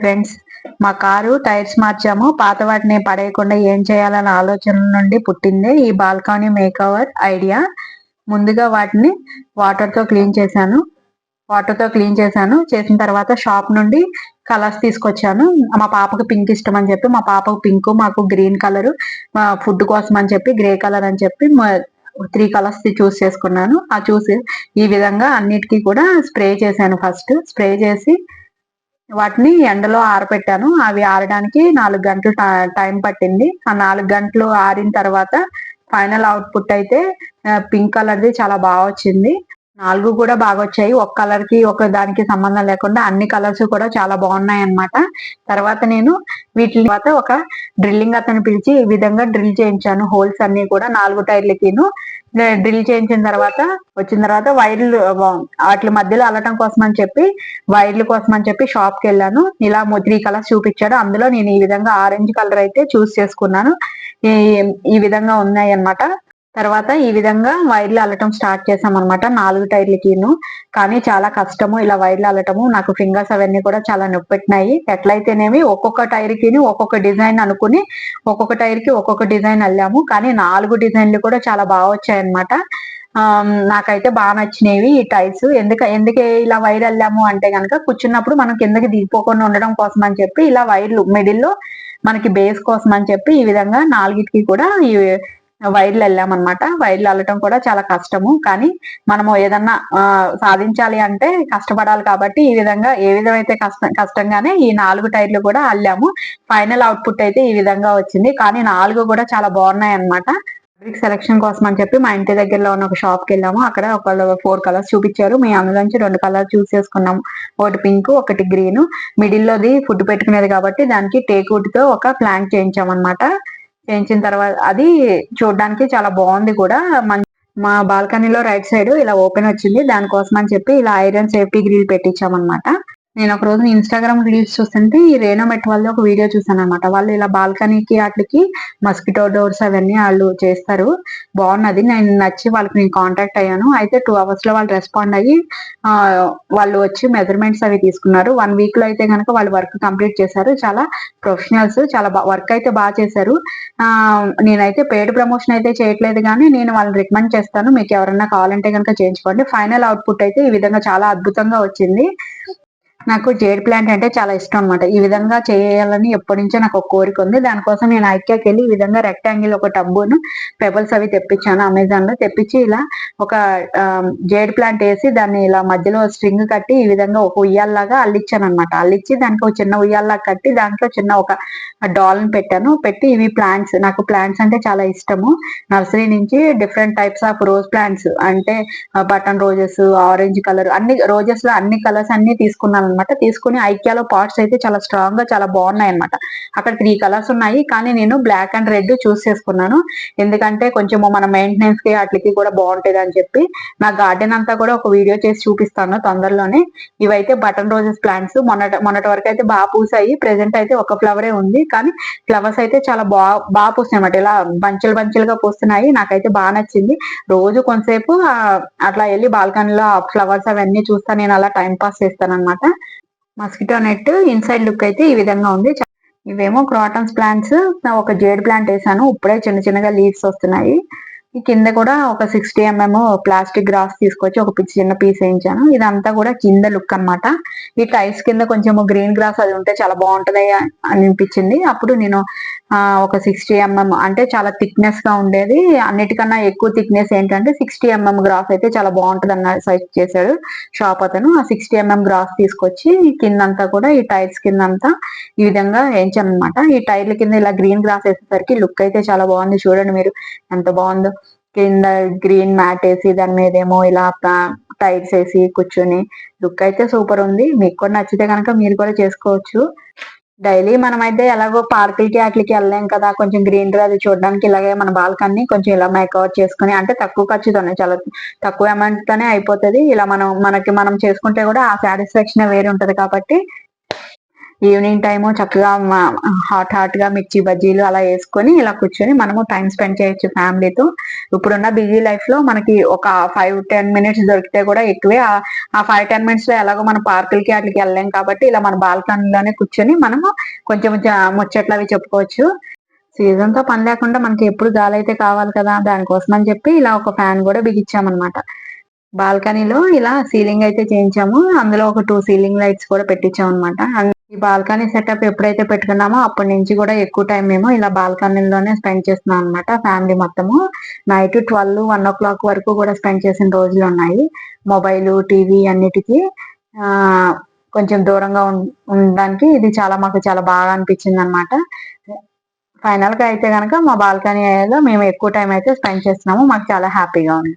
Friends, మా car tyres మార్చాము. పాత వాటిని పడేయకుండా ఏం చేయాలన్న ఆలోచన నుండి పుట్టిందే ఈ బాల్కనీ మేకవర్ ఐడియా. ముందుగా వాటిని వాటర్ తో క్లీన్ చేశాను. చేసిన తర్వాత షాప్ నుండి కలర్స్ తీసుకొచ్చాను. మా పాపకు పింక్ ఇష్టం అని చెప్పి మా పాపకు పింక్, మాకు గ్రీన్ కలర్, ఫుడ్ కోసం అని చెప్పి గ్రే కలర్ అని చెప్పి 3 కలర్స్ చూస్ చేసుకున్నాను. ఆ చూసి ఈ విధంగా అన్నిటికీ కూడా స్ప్రే చేశాను. ఫస్ట్ స్ప్రే చేసి వాటిని ఎండలో ఆరబెట్టాను. అవి ఆరడానికి 4 గంటలు టైం పట్టింది. ఆ 4 గంటలు ఆరిన తర్వాత ఫైనల్ అవుట్పుట్ అయితే పింక్ కలర్ది చాలా బాగా వచ్చింది. 4 కూడా బాగా వచ్చాయి. ఒక కలర్ కి ఒక దానికి సంబంధం లేకుండా అన్ని కలర్స్ కూడా చాలా బాగున్నాయి అన్నమాట. తర్వాత నేను వీటి తర్వాత ఒక డ్రిల్లింగ్ అతను పిలిచి ఈ విధంగా డ్రిల్ చేయించాను. హోల్స్ అన్ని కూడా 4 టైర్లకిను డ్రిల్ చేయించిన తర్వాత వచ్చిన తర్వాత వైర్లు వాటి మధ్యలో అల్లటం కోసం అని చెప్పి వైర్ల కోసం అని చెప్పి షాప్ కి వెళ్ళాను. ఇలా 3 కలర్స్ చూపించాడు. అందులో నేను ఈ విధంగా ఆరెంజ్ కలర్ అయితే చూస్ చేసుకున్నాను. ఈ విధంగా ఉన్నాయి అన్నమాట. తర్వాత ఈ విధంగా వైర్లు అల్లటం స్టార్ట్ చేసాం అనమాట 4 టైర్లకిను. కానీ చాలా కష్టము ఇలా వైర్లు అల్లటము. నాకు ఫింగర్స్ అవన్నీ కూడా చాలా నొప్పి పెట్టినాయి. ఎట్లయితేనేమి ఒక్కొక్క టైర్ కి ఒక్కొక్క డిజైన్ అనుకుని ఒక్కొక్క టైర్ కి ఒక్కొక్క డిజైన్ అల్లాము. కానీ 4 డిజైన్లు కూడా చాలా బాగా వచ్చాయన్నమాట. నాకైతే బాగా నచ్చినవి ఈ టైర్స్. ఎందుకే ఇలా వైర్ అల్లాము అంటే గనక కూర్చున్నప్పుడు మనం కిందకి దిగిపోకుండా ఉండడం కోసం అని చెప్పి ఇలా వైర్లు మిడిల్ లో మనకి బేస్ కోసం అని చెప్పి ఈ విధంగా 4కి కూడా ఈ వైర్లు వెళ్ళామన్నమాట. వైర్లు అల్లటం కూడా చాలా కష్టము. కానీ మనము ఏదన్నా సాధించాలి అంటే కష్టపడాలి కాబట్టి ఈ విధంగా ఏ విధమైతే కష్టంగానే ఈ 4 టైర్లు కూడా అల్లాము. ఫైనల్ అవుట్పుట్ అయితే ఈ విధంగా వచ్చింది. కానీ 4 కూడా చాలా బాగున్నాయి అన్నమాట. ఫ్యాబ్రిక్ సెలక్షన్ కోసం అని చెప్పి మా ఇంటి దగ్గరలో ఉన్న ఒక షాప్ కి వెళ్ళాము. అక్కడ ఒక 4 కలర్స్ చూపించారు. మేము అందులోంచి 2 కలర్స్ చూస్ చేసుకున్నాము. ఒకటి పింక్, ఒకటి గ్రీన్. మిడిల్ లోది ఫుడ్ పెట్టుకునేది కాబట్టి దానికి టేక్ వుడ్ తో ఒక ప్లాంక్ చేయించామన్నమాట. చేయించిన తర్వాత అది చూడడానికి చాలా బాగుంది కూడా. మా బాల్కనీలో రైట్ సైడ్ ఇలా ఓపెన్ వచ్చింది. దానికోసం అని చెప్పి ఇలా ఐరన్ సేఫ్టీ గ్రిల్ పెట్టించామన్నమాట. నేను ఒక రోజు ఇన్స్టాగ్రామ్ రీల్స్ చూస్తుంటే ఈ రేనోమెట్ వాళ్ళది ఒక వీడియో చూసాను అనమాట. వాళ్ళు ఇలా బాల్కనీకి వాటికి మస్కిటో డోర్స్ అవన్నీ వాళ్ళు చేస్తారు. బాగున్నది. నేను నచ్చి వాళ్ళకి నేను కాంటాక్ట్ అయ్యాను. అయితే 2 అవర్స్ లో వాళ్ళు రెస్పాండ్ అయ్యి వాళ్ళు వచ్చి మెజర్మెంట్స్ అవి తీసుకున్నారు. 1 వీక్ లో అయితే కనుక వాళ్ళు వర్క్ కంప్లీట్ చేశారు. చాలా ప్రొఫెషనల్స్, చాలా వర్క్ అయితే బాగా చేశారు. నేనైతే పెయిడ్ ప్రమోషన్ అయితే చేయట్లేదు, కానీ నేను వాళ్ళని రికమెండ్ చేస్తాను. మీకు ఎవరన్నా కావాలంటే కనుక చేయించుకోండి. ఫైనల్ అవుట్పుట్ అయితే ఈ విధంగా చాలా అద్భుతంగా వచ్చింది. నాకు జేడ్ ప్లాంట్ అంటే చాలా ఇష్టం అనమాట. ఈ విధంగా చేయాలని ఎప్పటి నుంచో నాకు ఒక కోరిక ఉంది. దానికోసం నేను ఐక్యాకి వెళ్ళి ఈ విధంగా రెక్టాంగిల్ ఒక టబ్బును పెబల్స్ అవి తెప్పించాను అమెజాన్ లో. తెప్పించి ఇలా ఒక జేడ్ ప్లాంట్ వేసి దాన్ని ఇలా మధ్యలో స్ట్రింగ్ కట్టి ఈ విధంగా ఒక ఉయ్యాల్లాగా అల్లిచ్చాను అనమాట. అల్లిచ్చి దానికి ఒక చిన్న ఉయ్యాల్లాగా కట్టి దాంట్లో చిన్న ఒక డాల్ పెట్టాను. పెట్టి ఇవి ప్లాంట్స్, నాకు ప్లాంట్స్ అంటే చాలా ఇష్టము. నర్సరీ నుంచి different types of rose plants అంటే బటన్ రోజెస్, ఆరెంజ్ కలర్, అన్ని రోజెస్ లో అన్ని కలర్స్ అన్ని తీసుకున్నాను అనమాట. తీసుకుని ఐక్యాలో పాట్స్ అయితే చాలా స్ట్రాంగ్ గా చాలా బాగున్నాయి అనమాట. అక్కడ 3 కలర్స్ ఉన్నాయి. కానీ నేను బ్లాక్ అండ్ రెడ్ చూస్ చేసుకున్నాను. ఎందుకంటే కొంచెం మన మెయింటెనెన్స్ కి వాటికి కూడా బాగుంటది అని చెప్పి. నా గార్డెన్ అంతా కూడా ఒక వీడియో చేసి చూపిస్తాను తొందరలోనే. ఇవైతే బటన్ రోజెస్ ప్లాంట్స్ మొన్నటి వరకు అయితే బాగా పూసాయి. ప్రెసెంట్ అయితే ఒక ఫ్లవరే ఉంది. కానీ ఫ్లవర్స్ అయితే చాలా బాగా పూస్తాయి అన్నమాట. ఇలా బంచులుగా పూస్తున్నాయి. నాకైతే బాగా నచ్చింది. రోజు కొంతసేపు అట్లా వెళ్ళి బాల్కనీలో ఫ్లవర్స్ అవన్నీ చూస్తా నేను అలా టైం పాస్ చేస్తాను అనమాట. మస్కిటో నెట్ ఇన్సైడ్ లుక్ అయితే ఈ విధంగా ఉంది. ఇవేమో క్రాటన్స్ ప్లాంట్స్. ఒక జేడ్ ప్లాంట్ వేసాను. ఇప్పుడే చిన్నగా లీవ్స్ వస్తున్నాయి. ఈ కింద కూడా ఒక 60 mm ప్లాస్టిక్ గ్రాస్ తీసుకొచ్చి ఒక చిన్న పీస్ వేయించాను. ఇదంతా కూడా కింద లుక్ అనమాట. ఈ టైల్స్ కింద కొంచెం గ్రీన్ గ్రాస్ అది ఉంటే చాలా బాగుంటది అనిపించింది. అప్పుడు నేను ఒక 60 mm అంటే చాలా థిక్నెస్ గా ఉండేది. అన్నిటికన్నా ఎక్కువ థిక్నెస్ ఏంటంటే 60 mm గ్రాస్ అయితే చాలా బాగుంటది అన్న సజెస్ట్ చేశాడు షాప్ అతను. ఆ 60 mm గ్రాస్ తీసుకొచ్చి కిందంతా కూడా ఈ టైల్స్ కిందంతా ఈ విధంగా వేయించాను అనమాట. ఈ టైర్ల కింద ఇలా గ్రీన్ గ్రాస్ వేసేసరికి లుక్ అయితే చాలా బాగుంది. చూడండి మీరు ఎంత బాగుందో. కింద గ్రీన్ మ్యాట్ వేసి దాని మీద ఏమో ఇలా టైల్స్ వేసి కూర్చొని లుక్ అయితే సూపర్ ఉంది. మీకు కూడా నచ్చితే కనుక మీరు కూడా చేసుకోవచ్చు. డైలీ మనమైతే ఎలాగో పార్కులకి వాటికి వెళ్ళలేం కదా. కొంచెం గ్రీనరీ అది చూడడానికి ఇలాగే మన బాల్కనీ కొంచెం ఇలా మేకవర్ చేసుకుని, అంటే తక్కువ ఖర్చుతోనే చాలా తక్కువ అమౌంట్ తోనే అయిపోతుంది. ఇలా మనం చేసుకుంటే కూడా ఆ సాటిస్ఫాక్షన్ వేరే ఉంటది. కాబట్టి ఈవినింగ్ టైము చక్కగా హాట్ గా మిర్చి బజ్జీలు అలా వేసుకొని ఇలా కూర్చొని మనము టైం స్పెండ్ చేయొచ్చు ఫ్యామిలీతో. ఇప్పుడున్న బిజీ లైఫ్ లో మనకి ఒక 5-10 మినిట్స్ దొరికితే కూడా ఎక్కువే. ఆ 5-10 మినిట్స్ లో ఎలాగో మనం పార్కులకి అట్లకి వెళ్ళలేం కాబట్టి ఇలా మన బాల్కనీలోనే కూర్చొని మనము కొంచెం ముచ్చట్లు అవి చెప్పుకోవచ్చు. సీజన్ తో పని లేకుండా మనకి ఎప్పుడు గాలి అయితే కావాలి కదా, దానికోసం అని చెప్పి ఇలా ఒక ఫ్యాన్ కూడా బిగించామన్నమాట. బాల్కనీలో ఇలా సీలింగ్ అయితే చేయించాము. అందులో ఒక 2 సీలింగ్ లైట్స్ కూడా పెట్టించాం అనమాట. ఈ బాల్కనీ సెటప్ ఎప్పుడైతే పెట్టుకున్నామో అప్పటి నుంచి కూడా ఎక్కువ టైం మేము ఇలా బాల్కనీలోనే స్పెండ్ చేస్తున్నాం అనమాట. ఫ్యామిలీ మొత్తము నైట్ 12-1 o'clock వరకు కూడా స్పెండ్ చేసిన రోజులు ఉన్నాయి. మొబైల్, టీవీ అన్నిటికీ కొంచెం దూరంగా ఉండడానికి ఇది మాకు చాలా బాగా అనిపించింది అనమాట. ఫైనల్ గా అయితే కనుక మా బాల్కనీలో మేము ఎక్కువ టైం అయితే స్పెండ్ చేస్తున్నాము. మాకు చాలా హ్యాపీగా ఉంది.